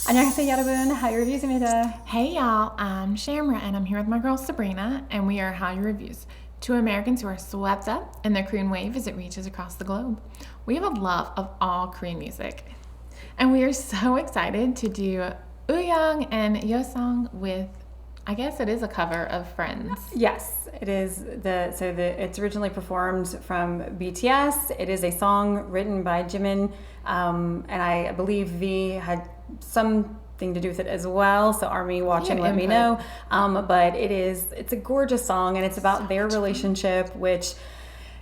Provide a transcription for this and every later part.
안녕하세요 여러분, Hallyu Reviews입니다. Hey y'all, I'm Shamra and I'm here with my girl Sabrina and we are Hallyu Reviews, two Americans who are swept up in the Korean wave as it reaches across the globe. We have a love of all Korean music and we are so excited to do Wooyoung and Yeosang with, I guess it is a cover of Friends. Yes, it is. It's originally performed from BTS. It is a song written by Jimin, and I believe V had something to do with it as well. So Army watching, let me know. But it's a gorgeous song, and it's about their relationship, which.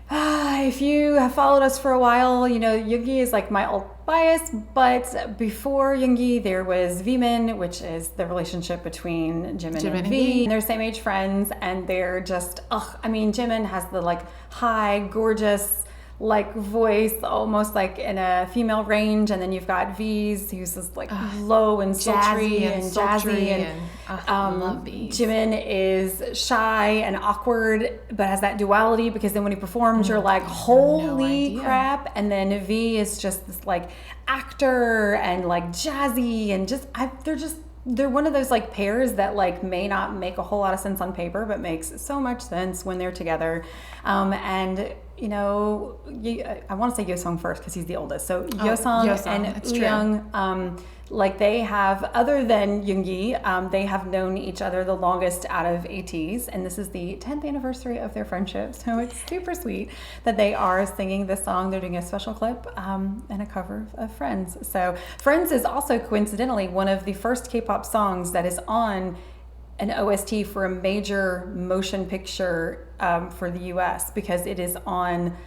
If you have followed us for a while, you know Yoongi is like my alt bias, but before Yoongi there was Vmin, which is the relationship between Jimin and V. They're same age friends and they're just, Jimin has the like high, gorgeous like voice, almost like in a female range, and then you've got V's who's just like low and sultry and jazzy and love V's. Jimin is shy and awkward but has that duality because then when he performs you're like holy crap, and then V is just this like actor and like jazzy and they're one of those like pairs that like may not make a whole lot of sense on paper but makes so much sense when they're together. And you know, I want to say Yeosang first because he's the oldest. So Yeosang and Wooyoung, like they have, other than Yoongi, they have known each other the longest out of ATEEZ, and this is the 10th anniversary of their friendship. So it's super sweet that they are singing this song. They're doing a special clip and a cover of Friends. So Friends is also coincidentally one of the first K-pop songs that is on an OST for a major motion picture for the US because it is on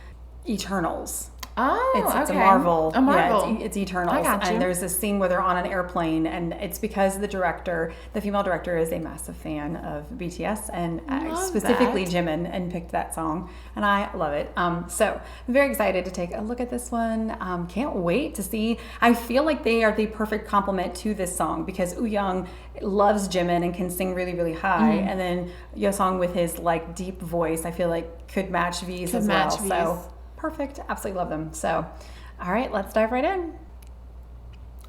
Eternals. It's a Marvel. Yeah, it's Eternals. I got you. And there's this scene where they're on an airplane, and it's because the female director, is a massive fan of BTS and specifically Jimin, and picked that song, and I love it. So I'm very excited to take a look at this one. Can't wait to see. I feel like they are the perfect complement to this song because Wooyoung loves Jimin and can sing really, really high, and then Yeosang with his like deep voice, I feel like could match V's as well. So perfect. Absolutely love them. So, all right, let's dive right in.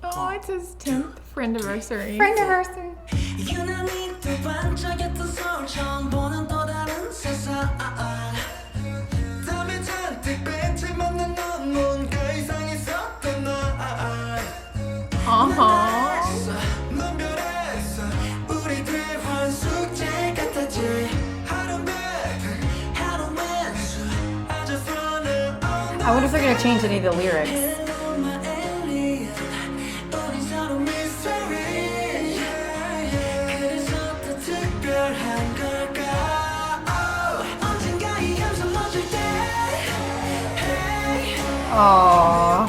Oh, it's his 10th friendiversary. Friendiversary. I wonder if they're going to change any of the lyrics. Aww.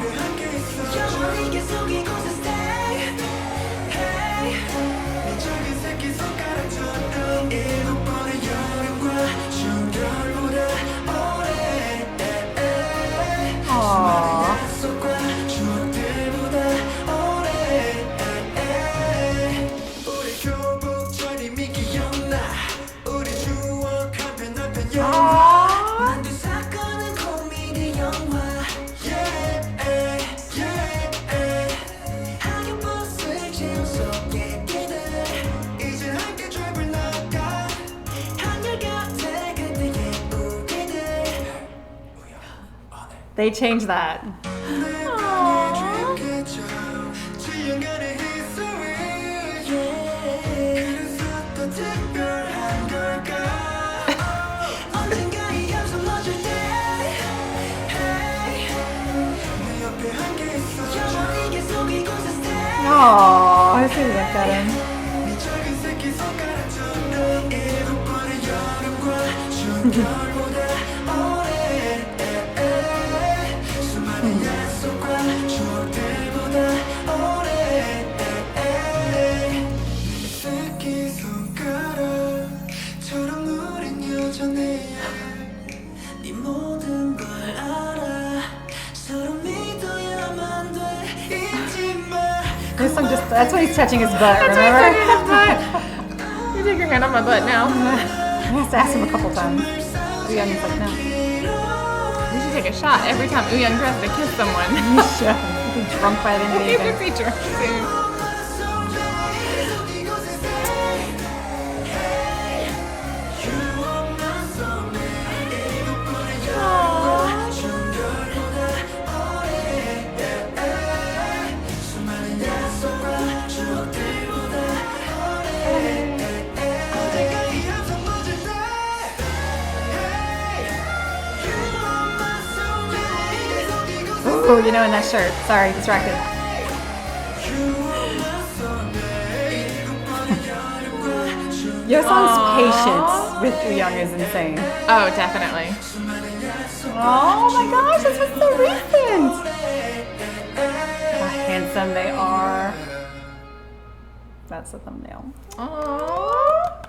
They changed that. Oh, I see look at him. This song that's why he's touching his butt, remember? You take your hand on my butt now. I have to ask him a couple times. Wooyoung's like, no. You should take a shot every time Wooyoung tries to kiss someone. You should. Be drunk by the end of the evening. Be drunk soon. Ooh, in that shirt. Sorry, distracted. Yeosang's patience with Wooyoung is insane. Oh, definitely. Oh my gosh, this was so recent. How handsome they are. That's the thumbnail. Aww.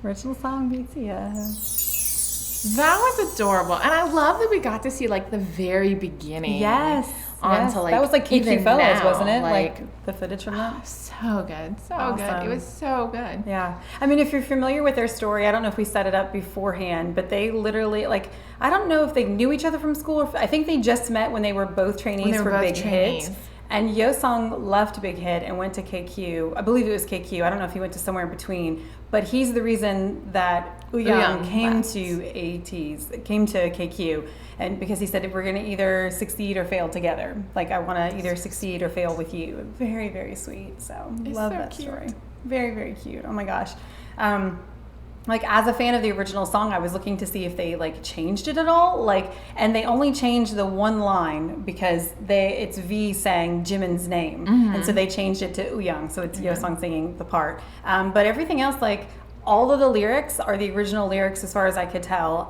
Original song BTS. That was adorable. And I love that we got to see like the very beginning. Yes. On to like that was like KQ Fellows, now, wasn't it? Like the footage from that. So good. So Awesome. good. It was so good. Yeah. I mean, if you're familiar with their story, I don't know if we set it up beforehand, but they literally, I don't know if they knew each other from school. I think they just met when they were both trainees for Big Hit. And Yeosang left Big Hit and went to KQ. I believe it was KQ. I don't know if he went to somewhere in between. But he's the reason that Wooyoung came to ATEEZ, came to KQ. And because he said, we're going to either succeed or fail together. Like, I want to either succeed or fail with you. Very, very sweet. So, love that story. Very, very cute. Oh my gosh. As a fan of the original song, I was looking to see if they changed it at all. And they only changed the one line because it's V saying Jimin's name. Mm-hmm. And so they changed it to Wooyoung. So it's Yeosang singing the part. But everything else, all of the lyrics are the original lyrics as far as I could tell,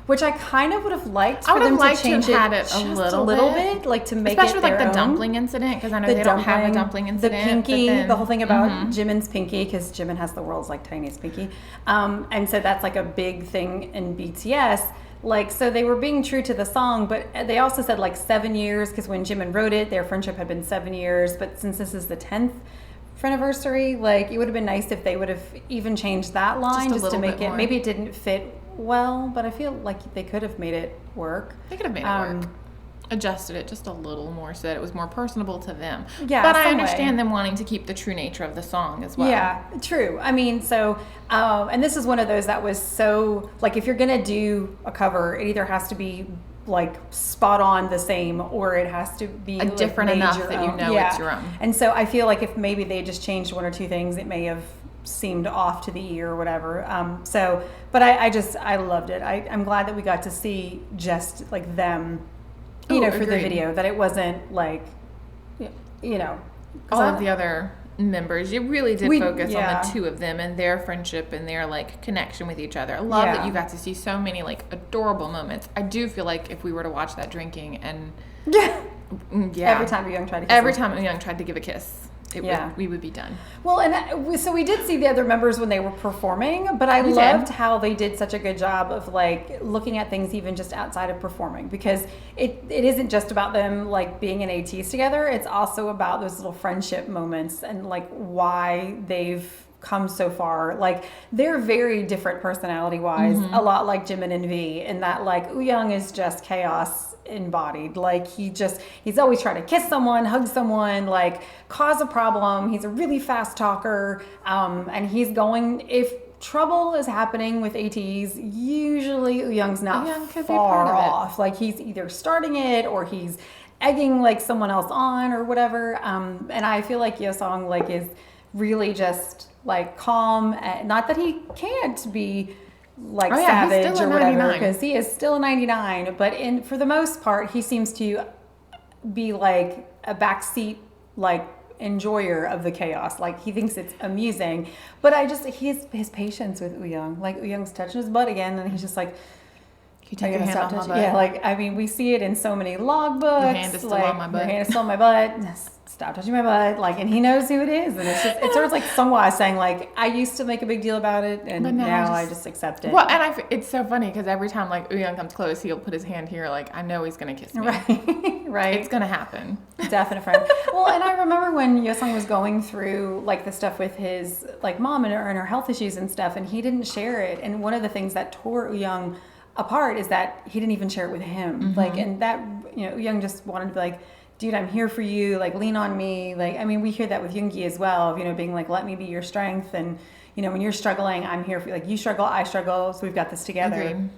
which I kind of would have liked for them to change it just a little bit, to make especially it their with the own. Dumpling incident, because I know they don't have a dumpling incident. The pinky, the whole thing about Jimin's pinky, because Jimin has the world's tiniest pinky, and so that's a big thing in BTS. So they were being true to the song, but they also said 7 years, because when Jimin wrote it, their friendship had been 7 years, but since this is the 10th anniversary, it would have been nice if they would have even changed that line just to make it more. Maybe it didn't fit well, but I feel like they could have made it work. They could have made it work. Adjusted it just a little more so that it was more personable to them. Yeah, but I understand them wanting to keep the true nature of the song as well. Yeah, true. I mean, so and this is one of those that was so if you're gonna do a cover, it either has to be spot on the same, or it has to be a different enough that you know it's your own. And so I feel if maybe they just changed one or two things, it may have seemed off to the ear or whatever. But I loved it. I'm glad that we got to see just them, for the video, that it wasn't all of the other members. You really did focus on the two of them and their friendship and their connection with each other. I love that you got to see so many adorable moments. I do feel if we were to watch that drinking and every time Wooyoung tried to kiss Wooyoung tried to give a kiss, we would be done. Well, and so we did see the other members when they were performing, but I loved how they did such a good job of looking at things even just outside of performing, because it isn't just about them being in ATEEZ together. It's also about those little friendship moments and why they've come so far. They're very different personality wise, a lot like Jimin and V, in that Wooyoung is just chaos embodied. He's always trying to kiss someone, hug someone, cause a problem. He's a really fast talker, and he's going, if trouble is happening with ATEEZ, usually Wooyoung's not far off. He's either starting it or he's egging someone else on or whatever. And I feel Yeosang is really just calm, not that he can't be savage or whatever, because he is still a 99, but for the most part he seems to be a backseat enjoyer of the chaos. He thinks it's amusing, but his patience with Wooyoung, Wooyoung's touching his butt again, and he's just you take your hand off my butt. Yeah, I mean, we see it in so many logbooks. Your hand is still on my butt. Your hand is still on my butt. Stop touching my butt. And he knows who it is. And it's sort of like Sunghwa saying, I used to make a big deal about it, and now I just accept it. Well, and it's so funny, because every time, Wooyoung comes close, he'll put his hand here, I know he's going to kiss me. Right. It's going to happen. Definite friend. Well, and I remember when Yeosang was going through, the stuff with his, mom and her health issues and stuff, and he didn't share it. And one of the things that tore Wooyoung apart is that he didn't even share it with him. And that, Wooyoung just wanted to be dude, I'm here for you, lean on me. I mean, we hear that with Yoongi as well, being let me be your strength. And, when you're struggling, I'm here for you. You struggle, I struggle, so we've got this together. Agreed.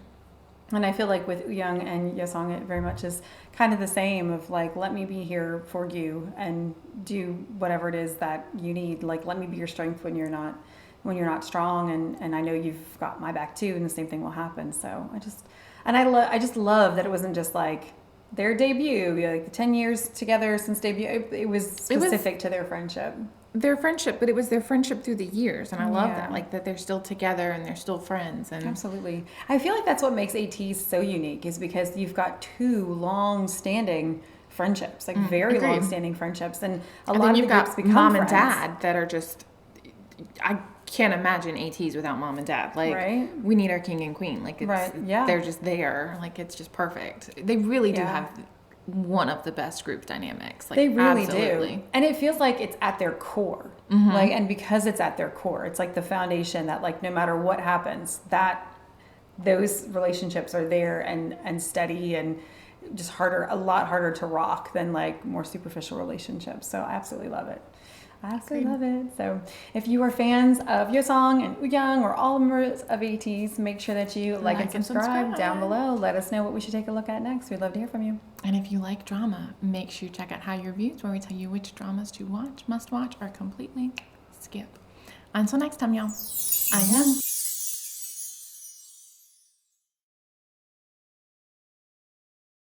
And I feel with Wooyoung and Yeosang, it very much is kind of the same of let me be here for you and do whatever it is that you need. Let me be your strength when you're not strong. And I know you've got my back too, and the same thing will happen. So I just love that it wasn't just their debut, like 10 years together since debut, it was specific to their friendship. Their friendship, but it was their friendship through the years, and I love Yeah. that, like that they're still together and they're still friends. And Absolutely. I feel like that's what makes ATEEZ so unique, is because you've got two long-standing friendships, like very agreed. long-standing friendships, and and lot then of you've the groups got become mom friends. and dad that are just, I can't imagine ATEEZ without mom and dad. Like, Right. we need our king and queen. Like, it's, Right, yeah. they're just there. Like, it's just perfect. They really do Yeah. have one of the best group dynamics. Like, They really absolutely. do. And it feels like it's at their core. Like, and because it's at their core, it's like the foundation that, like, no matter what happens, that those relationships are there and steady and just a lot harder to rock than like more superficial relationships. So I absolutely love it. I absolutely love it. So if you are fans of Yeosang and Wooyoung or all members of ATEEZ, make sure that you like and subscribe down below. Let us know what we should take a look at next. We'd love to hear from you. And if you like drama, make sure you check out Hallyu Reviews, where we tell you which dramas to watch, must watch, or completely skip. Until next time, y'all. Annyeong.